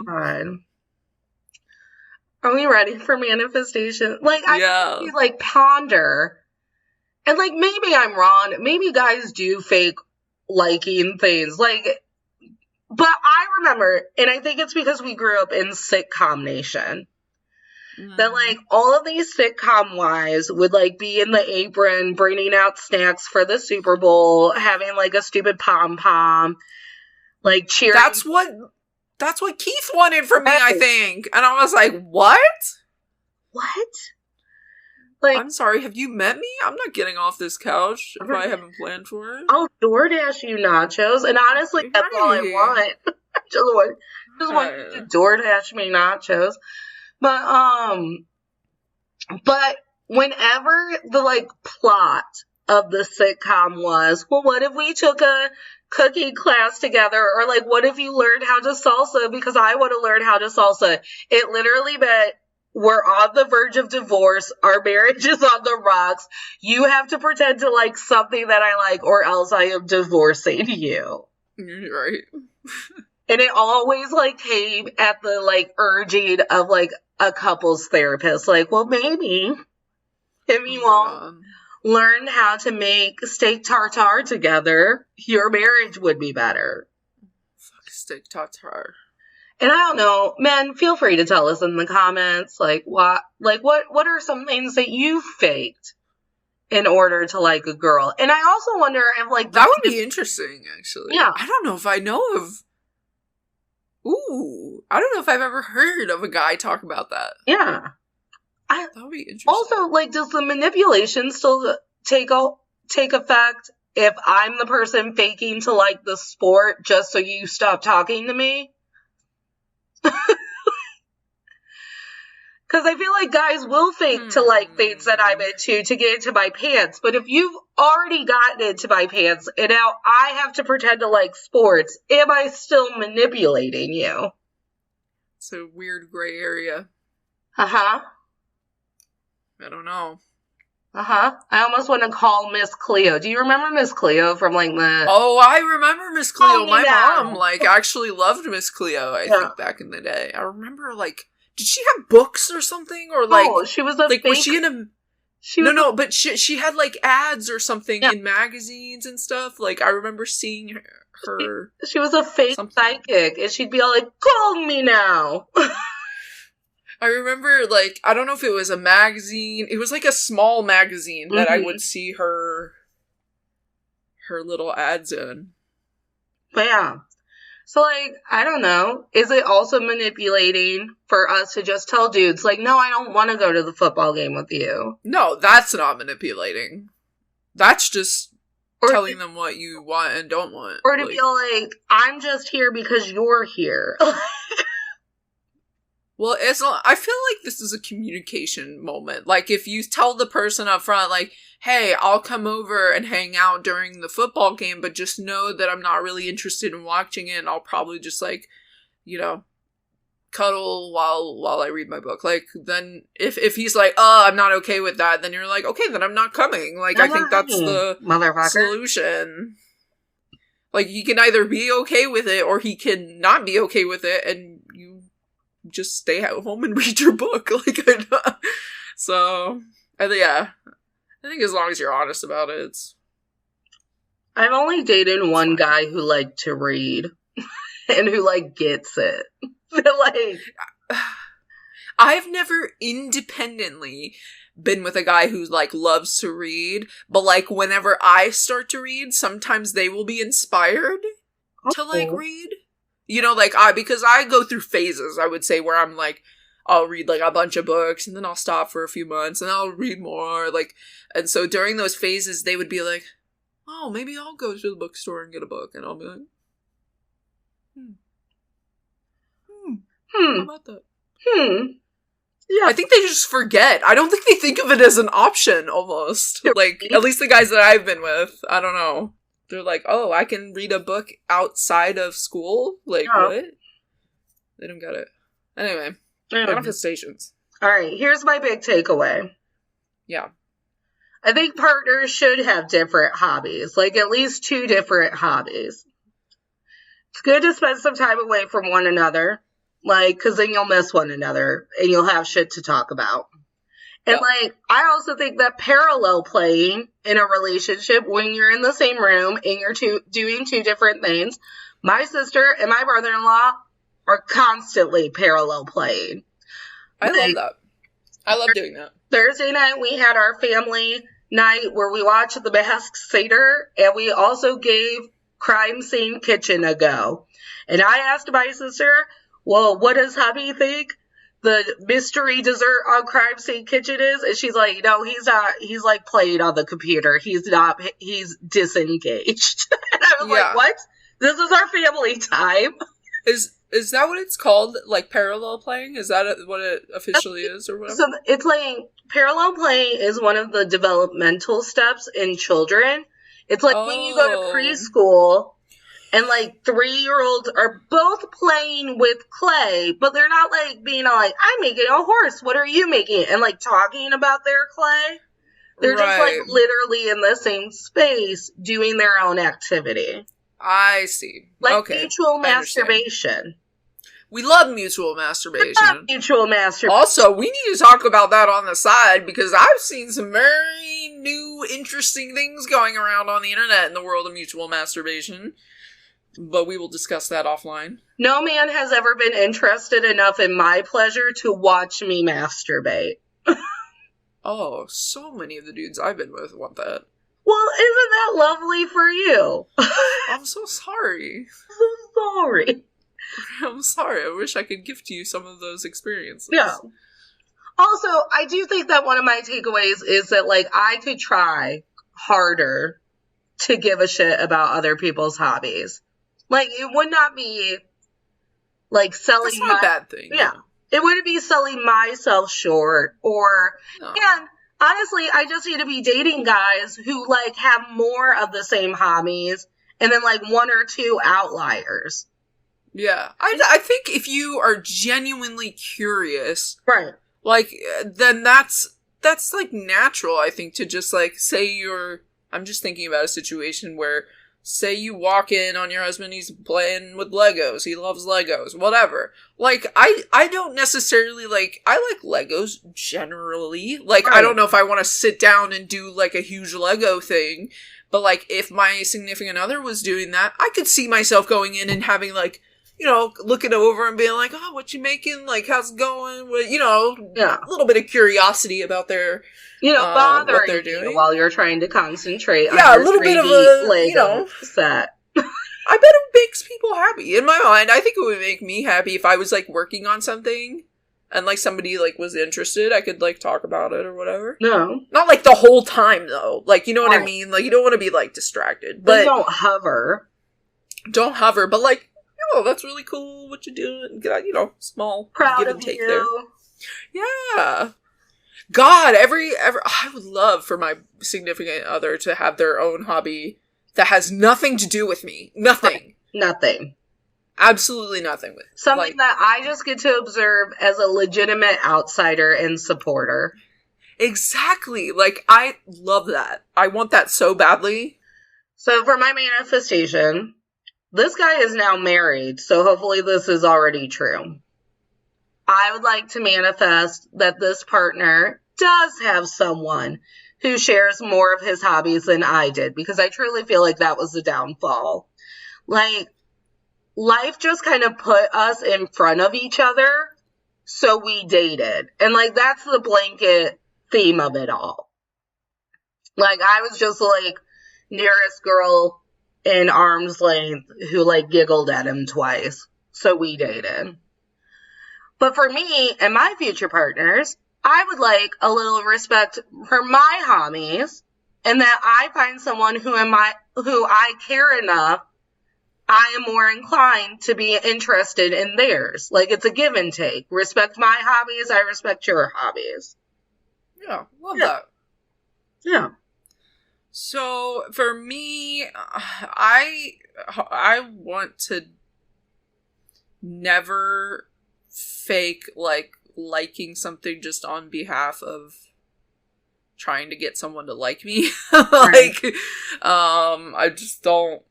Are we ready for manifestation? Like I like ponder, and like maybe I'm wrong. Maybe guys do fake liking things like. But I remember, and I think it's because we grew up in sitcom nation, that, like, all of these sitcom wives would, like, be in the apron, bringing out snacks for the Super Bowl, having, like, a stupid pom-pom, like, cheering. That's what Keith wanted from me, I think. And I was like, what? What? Like, I'm sorry, have you met me? I'm not getting off this couch if I haven't planned for it. I'll DoorDash you nachos, and honestly, that's all I want. I just want you to DoorDash me nachos. But whenever the, like, plot of the sitcom was, well, what if we took a cooking class together? Or, like, what if you learned how to salsa because I want to learn how to salsa? It literally meant, we're on the verge of divorce. Our marriage is on the rocks. You have to pretend to like something that I like, or else I am divorcing you. You're right. And it always like came at the like urging of like a couples therapist. Like, well, maybe if you all learn how to make steak tartare together, your marriage would be better. Fuck steak tartare. And I don't know, men, feel free to tell us in the comments, what are some things that you faked in order to like a girl? And I also wonder if like that would be interesting, actually. Yeah. I don't know if I know of. Ooh, I don't know if I've ever heard of a guy talk about that. Yeah, that would be interesting. Also, like, does the manipulation still take effect if I'm the person faking to like the sport just so you stop talking to me? Because I feel like guys will fake to like things that I'm into to get into my pants. But if you've already gotten into my pants and now I have to pretend to like sports, am I still manipulating you? It's a weird gray area. Uh-huh. I don't know. Uh-huh. I almost want to call Miss Cleo. Do you remember Miss Cleo from like the... Oh, I remember Miss Cleo. My mom like actually loved Miss Cleo, I think, back in the day. I remember like... Did she have books or something? Or like... Oh, she was a like, was she in a... But she had like ads or something in magazines and stuff. Like I remember seeing her. She was a fake psychic, and she'd be all like, "Call me now." I remember, like, I don't know if it was a magazine. It was like a small magazine that I would see her little ads in. But yeah. So, like, I don't know. Is it also manipulating for us to just tell dudes, like, no, I don't want to go to the football game with you? No, that's not manipulating. That's just telling them what you want and don't want. Or to be like, I'm just here because you're here. Well, I feel like this is a communication moment. Like, if you tell the person up front, like, hey, I'll come over and hang out during the football game, but just know that I'm not really interested in watching it, and I'll probably just, like, you know, cuddle while I read my book. Like, then, if he's like, oh, I'm not okay with that, then you're like, okay, then I'm not coming. Like, I think that's the solution. Like, he can either be okay with it, or he can not be okay with it, and you just stay at home and read your book. Like, so, I think as long as you're honest about it, it's... I've only dated one guy who liked to read, and who, like, gets it. Like, I've never independently been with a guy who, like, loves to read, but, like, whenever I start to read, sometimes they will be inspired to, like, read. You know, like, because I go through phases, I would say, where I'm like, I'll read, like, a bunch of books, and then I'll stop for a few months, and I'll read more, like, and so during those phases, they would be like, oh, maybe I'll go to the bookstore and get a book, and I'll be like, how about that? Yeah. I think they just forget. I don't think they think of it as an option, almost. Like, at least the guys that I've been with, I don't know. They're like, oh, I can read a book outside of school? Like, what? They don't get it. Anyway, manifestations. All right, here's my big takeaway. Yeah. I think partners should have different hobbies, like at least 2 different hobbies. It's good to spend some time away from one another, like, because then you'll miss one another, and you'll have shit to talk about. And, like, I also think that parallel playing in a relationship when you're in the same room and you're doing 2 different things. My sister and my brother-in-law are constantly parallel playing. I love that. I love doing that. Thursday night, we had our family night where we watched The Masked Singer, and we also gave Crime Scene Kitchen a go. And I asked my sister, well, what does hubby think the mystery dessert on Crime Scene Kitchen is? And she's like, no, he's not. He's like playing on the computer. He's disengaged. And I was like, what? This is our family time. Is that what it's called? Like parallel playing? Is that what it officially is or whatever? So it's like parallel playing is one of the developmental steps in children. It's like when you go to preschool and like 3-year-olds are both playing with clay, but they're not like being all like, I'm making a horse. What are you making? And like talking about their clay. They're just like literally in the same space doing their own activity. I see. Like mutual masturbation. We love mutual masturbation. Also, we need to talk about that on the side because I've seen some very new, interesting things going around on the internet in the world of mutual masturbation. But we will discuss that offline. No man has ever been interested enough in my pleasure to watch me masturbate. Oh, so many of the dudes I've been with want that. Well, isn't that lovely for you? I'm so sorry. I'm sorry. I wish I could gift you some of those experiences. Yeah. Also, I do think that one of my takeaways is that, like, I could try harder to give a shit about other people's hobbies. Like, it would not be, like, selling That's not a bad thing. Yeah. It wouldn't be selling myself short or... No. And honestly, I just need to be dating guys who, like, have more of the same hobbies and then, like, 1 or 2 outliers. Yeah. I think if you are genuinely curious... Right. Like, then that's like, natural, I think, to just, like, say I'm just thinking about a situation where say you walk in on your husband, he's playing with Legos, he loves Legos, whatever. Like, I don't necessarily, like, I like Legos generally. Like, right. I don't know if I want to sit down and do, like, a huge Lego thing, but, like, if my significant other was doing that, I could see myself going in and having, like, you know, looking over and being like, oh, what you making? Like, how's it going? You know, a little bit of curiosity about their... You know, bothering what they're doing while you're trying to concentrate on a little bit of a Lego, you know, set. I bet it makes people happy. In my mind, I think it would make me happy if I was, like, working on something and, like, somebody, like, was interested. I could, like, talk about it or whatever. No. Not, like, the whole time, though. Like, you know what I mean? Like, you don't want to be, like, distracted. But don't hover. Don't hover, but, like, oh, that's really cool what you're doing. You know, small proud give of and take you. There. Yeah. God, I would love for my significant other to have their own hobby that has nothing to do with me. Nothing. Nothing. Absolutely nothing with something that I just get to observe as a legitimate outsider and supporter. Exactly. Like, I love that. I want that so badly. So for my manifestation, this guy is now married, so hopefully this is already true. I would like to manifest that this partner does have someone who shares more of his hobbies than I did, because I truly feel like that was the downfall. Like, life just kind of put us in front of each other, so we dated. And, like, that's the blanket theme of it all. Like, I was just, like, nearest girl in arm's length who, like, giggled at him twice, so we dated. But for me and my future partners, I would like a little respect for my hobbies, and that I find someone who I care enough, I am more inclined to be interested in theirs. Like, it's a give and take. Respect my hobbies, I respect your hobbies. Yeah, love that. Yeah. So, for me, I want to never fake, like, liking something just on behalf of trying to get someone to like me. Like, I just don't,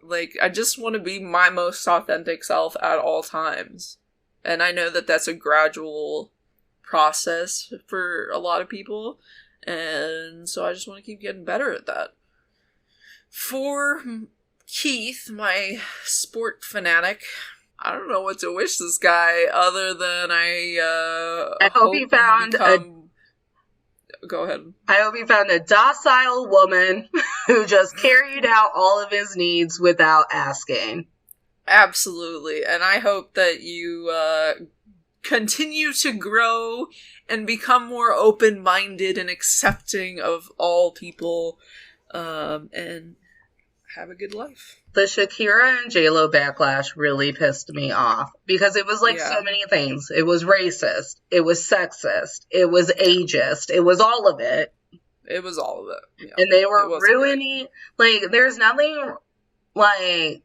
like, I just want to be my most authentic self at all times. And I know that that's a gradual process for a lot of people. And so I just want to keep getting better at that. For Keith, my sport fanatic, I don't know what to wish this guy other than I hope he found Go ahead. I hope he found a docile woman who just carried out all of his needs without asking. Absolutely. And I hope that you continue to grow and become more open-minded and accepting of all people, and have a good life. The Shakira and J-Lo backlash really pissed me off, because it was like so many things. It was racist. It was sexist. It was ageist. It was all of it. It was all of it. Yeah. And they were ruining, like, there's nothing, like,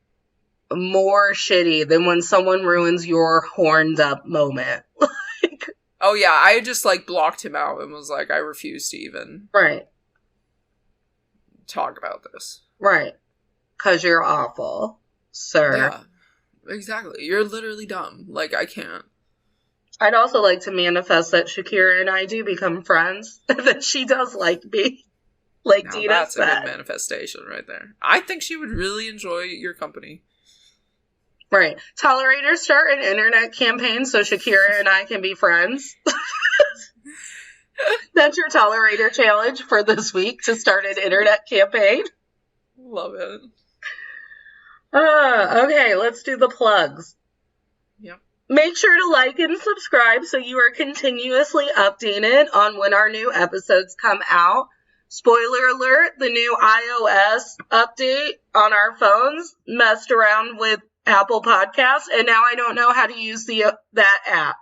more shitty than when someone ruins your horned up moment. Like, oh yeah, I just, like, blocked him out and was like, I refuse to even talk about this. Right. 'Cause you're awful, sir. Yeah, exactly. You're literally dumb. Like, I can't. I'd also like to manifest that Shakira and I do become friends, that she does like me. Like now Dina that's said. That's a good manifestation right there. I think she would really enjoy your company. Right. Tolerator, start an internet campaign so Shakira and I can be friends. That's your Tolerator challenge for this week, to start an internet campaign. Love it. Okay, let's do the plugs. Yep. Make sure to like and subscribe so you are continuously updated on when our new episodes come out. Spoiler alert, the new iOS update on our phones messed around with Apple Podcasts, and now I don't know how to use that app.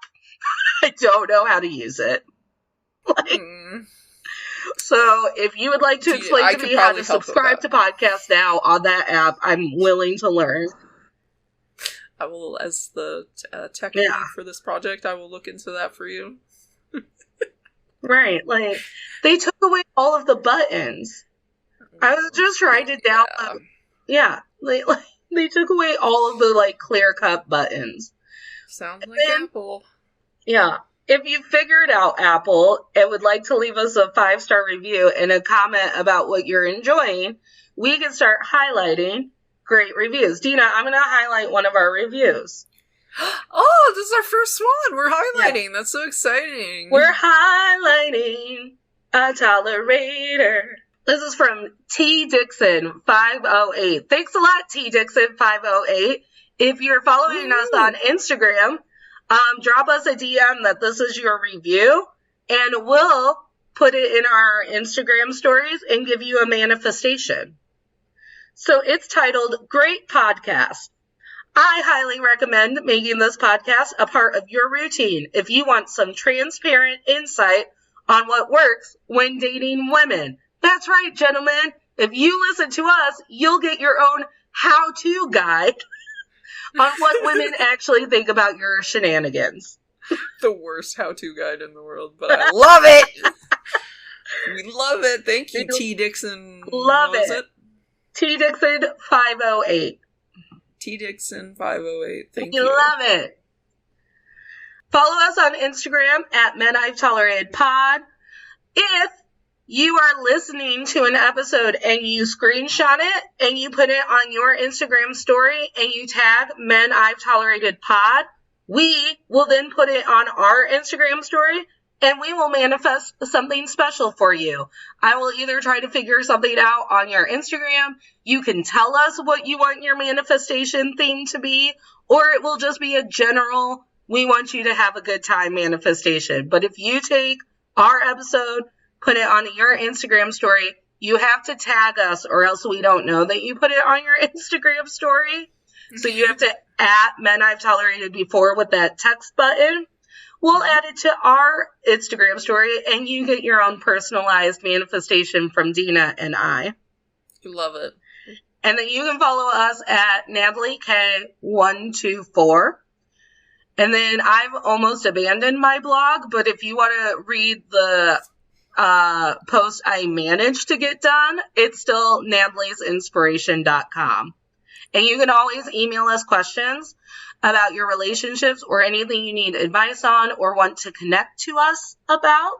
I don't know how to use it. Like, so if you would like to explain to me how to subscribe to Podcast Now on that app, I'm willing to learn. I will, as the tech lead for this project, I will look into that for you. Right, like, they took away all of the buttons. I was just trying to download Yeah, they took away all of the like clear cut buttons. Sounds like Apple. Yeah. If you figured out Apple and would like to leave us a 5-star review and a comment about what you're enjoying, we can start highlighting great reviews. Dina, I'm going to highlight one of our reviews. Oh, this is our first one. We're highlighting. Yeah. That's so exciting. We're highlighting a tolerator. This is from T Dixon 508. Thanks a lot, T Dixon 508. If you're following us on Instagram, drop us a DM that this is your review, and we'll put it in our Instagram stories and give you a manifestation. So it's titled Great Podcast. I highly recommend making this podcast a part of your routine if you want some transparent insight on what works when dating women. That's right, gentlemen. If you listen to us, you'll get your own how-to guide on what women actually think about your shenanigans. The worst how-to guide in the world, but I love it! We love it. Thank you, T. Dixon. Love it. T. Dixon 508. T. Dixon 508. Thank you. Love it. Follow us on Instagram at Men I've Tolerated Pod. If you are listening to an episode and you screenshot it and you put it on your Instagram story and you tag Men I've Tolerated Pod, we will then put it on our Instagram story and we will manifest something special for you. I will either try to figure something out on your Instagram. You can tell us what you want your manifestation theme to be, or it will just be a general, we want you to have a good time manifestation. But if you take our episode, put it on your Instagram story, you have to tag us or else we don't know that you put it on your Instagram story. So you have to @Men I've Tolerated Before with that text button. We'll add it to our Instagram story and you get your own personalized manifestation from Dina and I. Love it. And then you can follow us at Natalie K124. And then I've almost abandoned my blog, but if you want to read the post I managed to get done, it's still natalie'sinspiration.com. And you can always email us questions about your relationships or anything you need advice on or want to connect to us about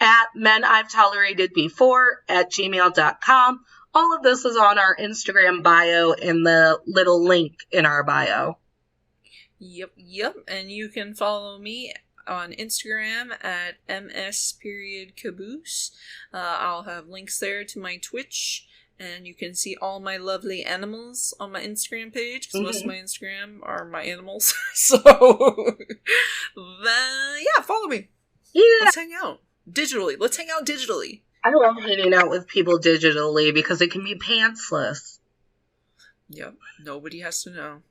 at menI'veToleratedBefore@gmail.com. All of this is on our Instagram bio in the little link in our bio. Yep. And you can follow me on Instagram at ms.caboose. I'll have links there to my Twitch, and you can see all my lovely animals on my Instagram page, because most of my Instagram are my animals. So, yeah, follow me. Yeah. Let's hang out digitally. I love hanging out with people digitally because it can be pantsless. Yep. Nobody has to know.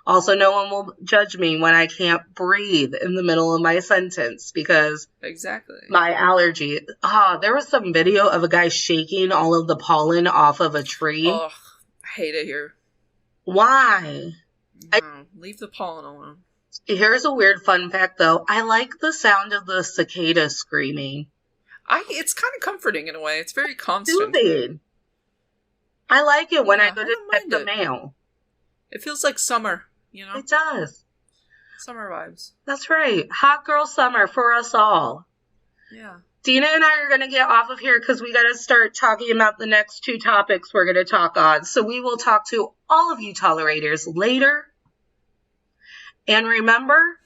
Also, no one will judge me when I can't breathe in the middle of my sentence because my allergy. There was some video of a guy shaking all of the pollen off of a tree. Oh, I hate it here. Why? No, leave the pollen alone. Here's a weird fun fact, though. I like the sound of the cicada screaming. It's kind of comforting in a way. It's very constant. Stupid. I like it when I go to check the mail. It feels like summer, you know? It does. Summer vibes. That's right. Hot girl summer for us all. Yeah. Dina and I are going to get off of here because we got to start talking about the next 2 topics we're going to talk on. So we will talk to all of you tolerators later. And remember,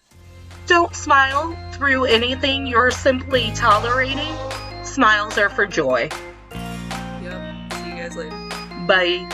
don't smile through anything you're simply tolerating. Smiles are for joy. Yep. See you guys later. Bye.